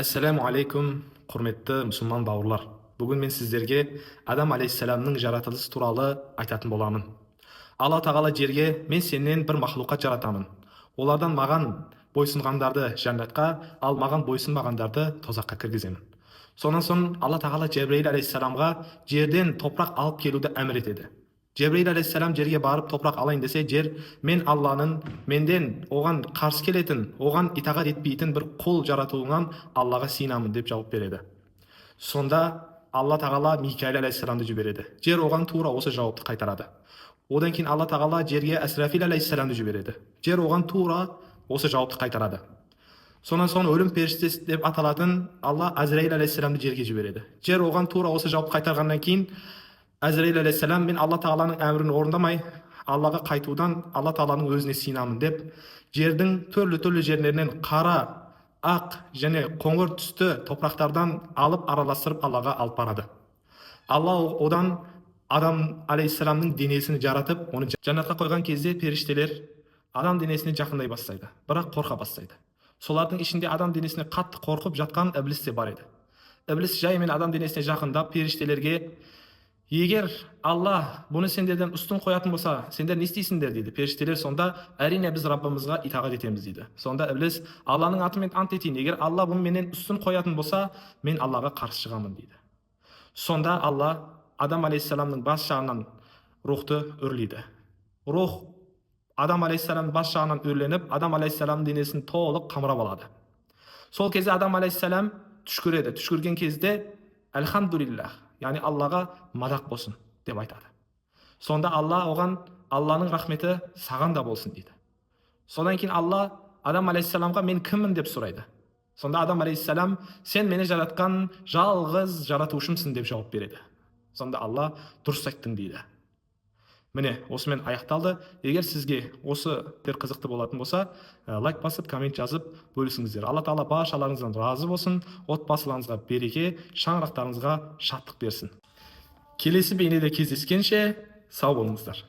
Assalamu алейкум, құрметті мұсылман бауырлар. Бүгін мен сіздерге Адам алейхиссаламның жаратылысы туралы айтатын боламын. Алла тағала жерге мен сенен бір мақлуқат жаратамын. Олардан маған бойсынғандарды жәннатқа, ал маған бойсынбағандарды тозаққа кіргіземін. Сонан соң Алла тағала Жебрейіл алейхиссаламға жерден топырақ алып келуді әмір етеді. Жебрейіл алейхиссалам жерге барып топырақ алайын десе, жер мен Алланың менден оған қарсы келетін, оған итағат етпейтін бір құл жаратуынан Аллаға сыйынамын деп жауап береді. Сонда Алла тағала Микаил алейхиссаламды жібереді. Жер оған тура осы жауапты қайтарады. Одан кейін Алла тағала жерге Әсрафил алейхиссаламды жібереді. Жер оған тура осы жауапты қайтарады. Сонан соң өлім періштесі деп аталатын Алла Азраил алейхиссаламды жерге жібереді. Жер оған тура осы жауапты қайтарғаннан кейін Азраил алейхиссалам мен Алла тағаланың әмірін орындамай Аллаға қайтудан Алла тағаланың өзіне сыйынамын деп жердің түрлі жерлерінен қара, ақ және қоңыр түсті топырақтардан алып араластырып Аллаға алып барады. Алла одан Адам алейхиссаламның денесін жаратып, оны жәннатқа қойған кезде періштелер адам денесіне жақындай бастайды, бірақ қорқа бастайды. Солардың ішінде адам денесіне қатты қорқып жатқан ібліс те бар еді. Ібліс жаймен адам денесіне жақындап періштелерге: егер Алла бұны сендерден үстін қоятын болса, сендер не істейсіңдер дейді. Періштелер сонда: әрине біз Раббымызға итағат етеміз дейді. Сонда ібліс: Алланың атымен ант етейін, егер Алла бұны менен үстін қоятын болса, мен Аллаға қарсы шығамын дейді. Сонда Алла Адам алейхиссаламның бас жағынан рухты үрлейді. Рух Адам алейхиссаламның бас жағынан үрленіп, Адам алейхиссаламның денесін толық қамырап алады. Сол кезде Адам алейхиссалам түш көреді. Түш көрген кезде «Әлхамдулиллах», яғни Аллаға мадақ болсын деп айтады. Сонда Алла оған: Алланың рахметі саған да болсын дейді. Содан кейін Алла Адам алейхиссаламға: мен кіммін деп сұрайды. Сонда Адам алейхиссалам: сен мені жаратқан жалғыз жаратушымсың деп жауап береді. Сонда Алла: дұрыс айттың дейді. Міне, осымен аяқталды. Егер сізге осы қызықты болатын болса, лайк басып, коммент жазып бөлісіңіздер. Алла тағала баршаларыңыздан разы болсын, отбасыларыңызға береке, шаңырақтарыңызға шаттық берсін. Келесі бейнеде кездескенше сау болыңыздар.